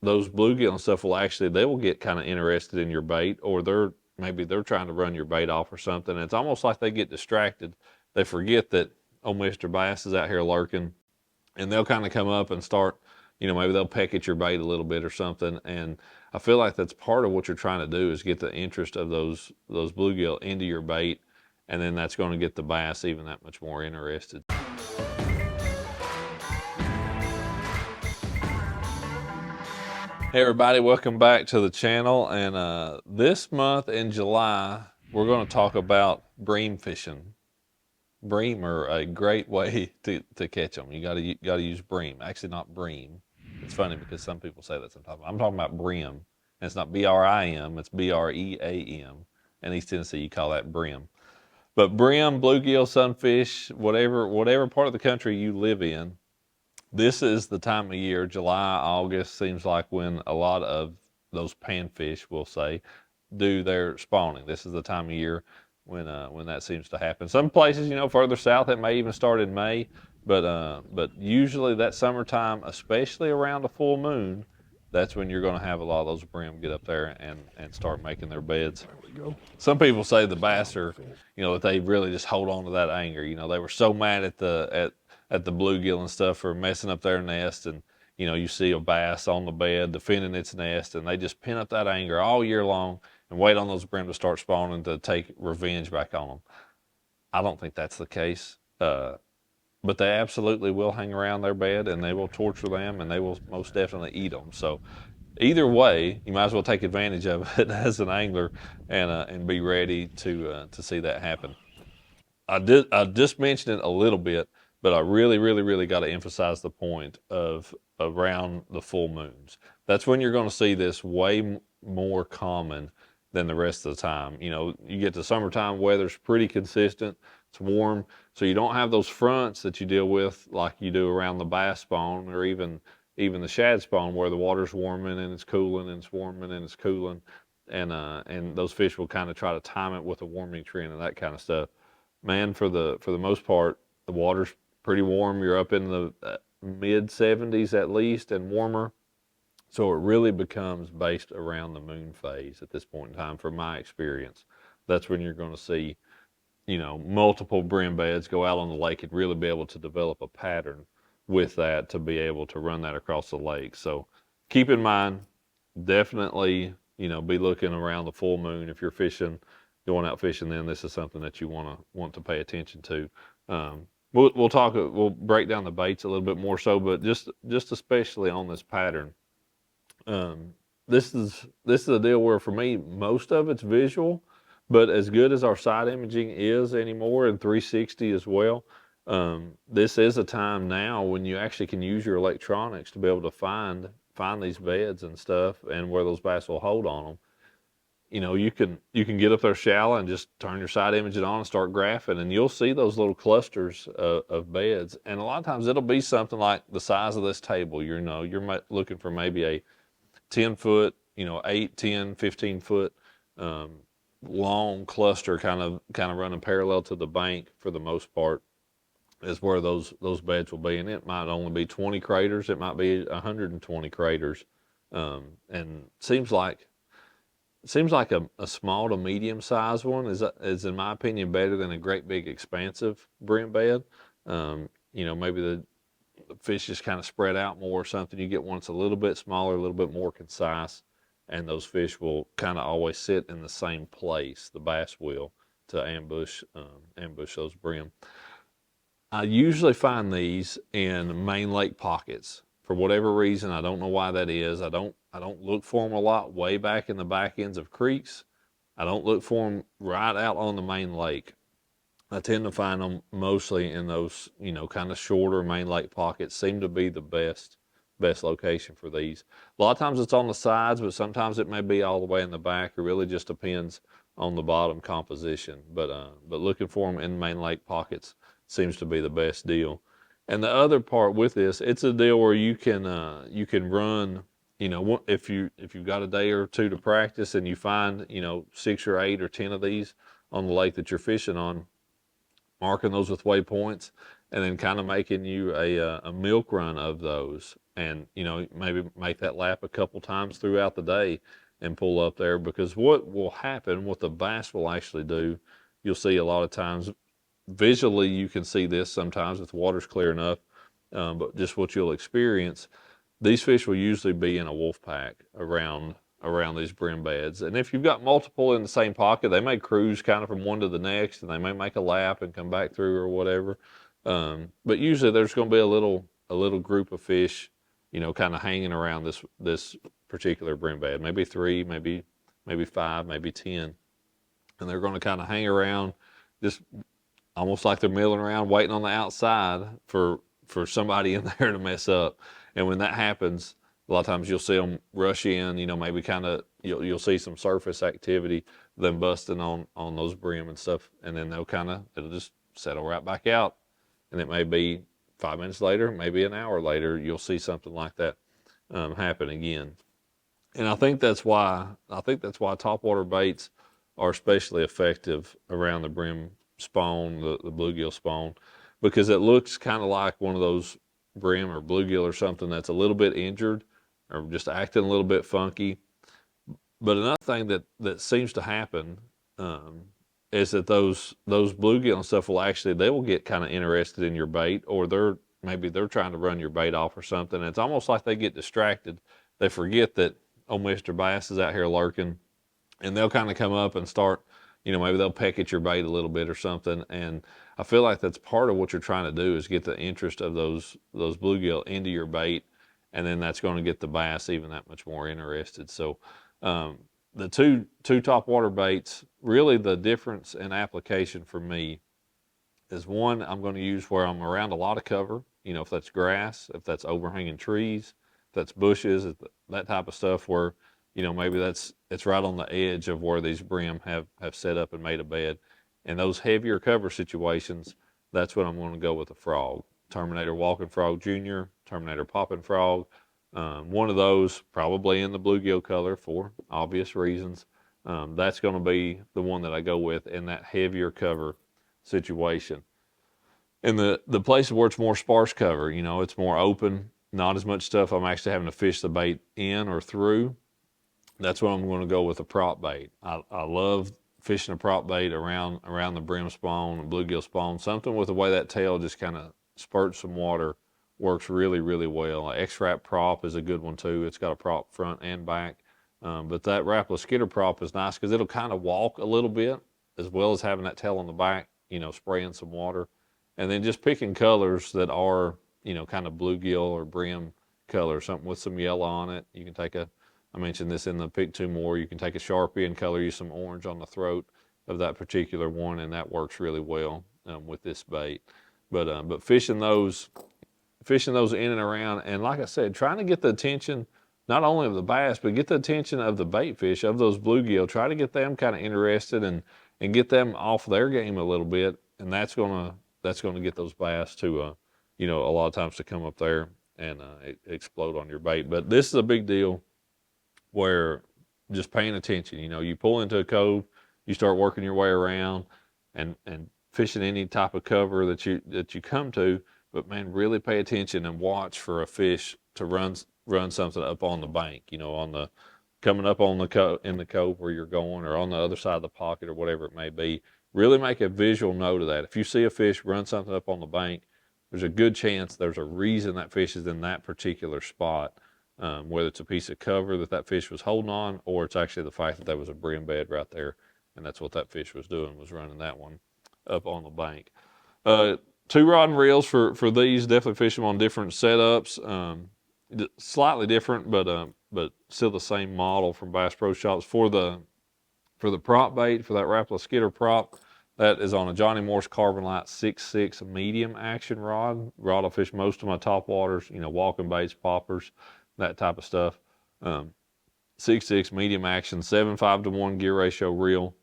those bluegill and stuff they will get kind of interested in your bait, or maybe they're trying to run your bait off or something. And it's almost like they get distracted. They forget that, oh, Mr. Bass is out here lurking, and they'll kind of come up and start, maybe they'll peck at your bait a little bit or something. And I feel like that's part of what you're trying to do is get the interest of those bluegill into your bait, and then that's going to get the bass even that much more interested. Hey everybody, welcome back to the channel. And this month in July, we're going to talk about bream fishing. Bream are a great way to catch them. You gotta use bream. Actually, not bream. It's funny because some people say that sometimes. I'm talking about brim, and it's not BRIM. It's BREAM. In East Tennessee, you call that brim. But brim, bluegill, sunfish, whatever part of the country you live in, this is the time of year. July, August seems like when a lot of those panfish, we'll say, do their spawning. This is the time of year when that seems to happen. Some places, further south, it may even start in May, but usually that summertime, especially around a full moon, that's when you're going to have a lot of those brim get up there and start making their beds. There we go. Some people say the bass are, that they really just hold on to that anger. They were so mad at the bluegill and stuff for messing up their nest, and you see a bass on the bed defending its nest, and they just pin up that anger all year long and wait on those brim to start spawning to take revenge back on them. I don't think that's the case, but they absolutely will hang around their bed, and they will torture them, and they will most definitely eat them. So either way, you might as well take advantage of it as an angler and be ready to see that happen. I just mentioned it a little bit, but I really, really, really got to emphasize the point of around the full moons. That's when you're going to see this way more common than the rest of the time. You get to summertime, weather's pretty consistent. It's warm, so you don't have those fronts that you deal with like you do around the bass spawn or even the shad spawn, where the water's warming and it's cooling and it's warming and it's cooling, and those fish will kind of try to time it with a warming trend and that kind of stuff. Man, for the most part, the water's pretty warm. You're up in the mid 70s at least and warmer. So it really becomes based around the moon phase at this point in time, from my experience. That's when you're going to see, multiple brim beds go out on the lake and really be able to develop a pattern with that to be able to run that across the lake. So keep in mind, definitely, be looking around the full moon. If you're going out fishing, then this is something that you want to pay attention to. We'll break down the baits a little bit more so, but just especially on this pattern. This is a deal where, for me, most of it's visual, but as good as our side imaging is anymore, and 360 as well, this is a time now when you actually can use your electronics to be able to find these beds and stuff, and where those bass will hold on them. You can get up there shallow and just turn your side imaging on and start graphing, and you'll see those little clusters of beds. And a lot of times it'll be something like the size of this table. You're looking for maybe a 10 foot, 8, 10, 15 foot long cluster kind of running parallel to the bank for the most part is where those beds will be. And it might only be 20 craters. It might be 120 craters. And seems like a small to medium sized one is in my opinion better than a great big expansive brim bed. Maybe the fish just kind of spread out more or something. You get one that's a little bit smaller, a little bit more concise, and those fish will kind of always sit in the same place. The bass will, to ambush those brim. I usually find these in main lake pockets. For whatever reason, I don't know why that is. I don't look for them a lot way back in the back ends of creeks. I don't look for them right out on the main lake. I tend to find them mostly in those, kind of shorter main lake pockets. Seem to be the best location for these. A lot of times it's on the sides, but sometimes it may be all the way in the back. It really just depends on the bottom composition. But looking for them in main lake pockets seems to be the best deal. And the other part with this, it's a deal where you can run, if you've got a day or two to practice and you find, 6 or 8 or 10 of these on the lake that you're fishing on, marking those with waypoints, and then kind of making you a milk run of those, and maybe make that lap a couple times throughout the day and pull up there. Because what will happen, what the bass will actually do, you'll see a lot of times visually, you can see this sometimes if the water's clear enough, but just what you'll experience, these fish will usually be in a wolf pack around these brim beds. And if you've got multiple in the same pocket, they may cruise kind of from one to the next, and they may make a lap and come back through or whatever. But usually there's going to be a little group of fish, kind of hanging around this particular brim bed. Maybe three, maybe 5, maybe 10, and they're going to kind of hang around, just almost like they're milling around, waiting on the outside for somebody in there to mess up. And when that happens, a lot of times you'll see them rush in. Maybe kind of you'll see some surface activity, them busting on those brim and stuff, and then it'll just settle right back out. And it may be 5 minutes later, maybe an hour later, you'll see something like that happen again. And I think that's why topwater baits are especially effective around the brim spawn, the bluegill spawn, because it looks kind of like one of those brim or bluegill or something that's a little bit injured or just acting a little bit funky. But another thing that seems to happen is that those bluegill and stuff they will get kind of interested in your bait, or they're trying to run your bait off or something. It's almost like they get distracted. They forget that, oh, Mr. Bass is out here lurking, and they'll kind of come up and start, maybe they'll peck at your bait a little bit or something. And I feel like that's part of what you're trying to do, is get the interest of those bluegill into your bait, and then that's going to get the bass even that much more interested. So the two topwater baits, really the difference in application for me is, one, I'm going to use where I'm around a lot of cover, if that's grass, if that's overhanging trees, if that's bushes, that type of stuff where, maybe it's right on the edge of where these brim have set up and made a bed. And those heavier cover situations, that's when I'm going to go with a frog. Terminator Walking Frog Jr., Terminator Popping Frog. One of those, probably in the bluegill color for obvious reasons. That's going to be the one that I go with in that heavier cover situation. In the places where it's more sparse cover, it's more open, not as much stuff I'm actually having to fish the bait in or through, that's what I'm going to go with a prop bait. I love fishing a prop bait around the brim spawn and bluegill spawn. Something with the way that tail just kind of spurts some water works really, really well. X-Wrap prop is a good one too. It's got a prop front and back. But that Rapala Skitter prop is nice because it'll kind of walk a little bit, as well as having that tail on the back, spraying some water. And then just picking colors that are, kind of bluegill or brim color, something with some yellow on it. You can take I mentioned this in the Pick 2 More, you can take a Sharpie and color you some orange on the throat of that particular one, and that works really well with this bait. But fishing those in and around, and like I said, trying to get the attention not only of the bass, but get the attention of the bait fish, of those bluegill. Try to get them kind of interested and get them off their game a little bit, and that's gonna get those bass to a lot of times to come up there and explode on your bait. But this is a big deal, where just paying attention. You pull into a cove, you start working your way around and fishing any type of cover that you come to, but man, really pay attention and watch for a fish to run something up on the bank, coming up on in the cove where you're going, or on the other side of the pocket, or whatever it may be. Really make a visual note of that. If you see a fish run something up on the bank, there's a good chance there's a reason that fish is in that particular spot. Whether it's a piece of cover that fish was holding on, or it's actually the fact that there was a brim bed right there, and that's what that fish was doing, was running that one up on the bank. 2 rod and reels for these. Definitely fish them on different setups, slightly different, but still the same model from Bass Pro Shops. For the prop bait, for that Rapala Skitter prop, that is on a Johnny Morse Carbon Light 6.6 medium action rod. I'll fish most of my top waters, walking baits, poppers, that type of stuff. 6.6 medium action, 7.5 to 1 gear ratio reel.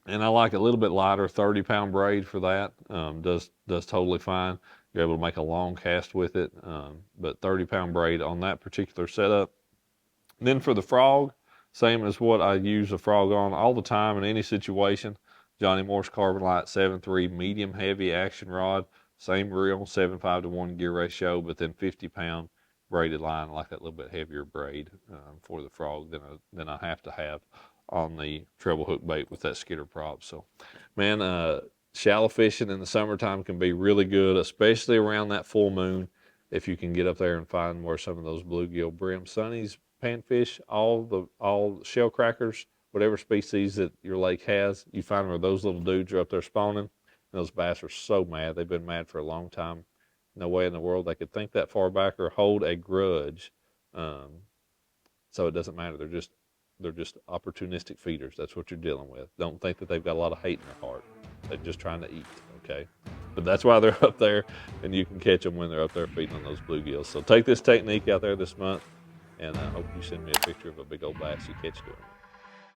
And I like a little bit lighter, 30-pound braid for that. Does totally fine. You're able to make a long cast with it, but 30-pound braid on that particular setup. And then for the frog, same as what I use a frog on all the time in any situation. Johnny Morse Carbon Light 7.3 medium heavy action rod. Same reel, 7.5 to 1 gear ratio, but then 50-pound braided line, like that little bit heavier braid for the frog than I have to have on the treble hook bait with that skitter prop. So, man, shallow fishing in the summertime can be really good, especially around that full moon. If you can get up there and find where some of those bluegill, brim, sunnies, panfish, all shell crackers, whatever species that your lake has, you find where those little dudes are up there spawning. And those bass are so mad. They've been mad for a long time. No way in the world they could think that far back or hold a grudge. So it doesn't matter. They're just opportunistic feeders. That's what you're dealing with. Don't think that they've got a lot of hate in their heart. They're just trying to eat, okay? But that's why they're up there, and you can catch them when they're up there feeding on those bluegills. So take this technique out there this month, and I hope you send me a picture of a big old bass you catch doing it.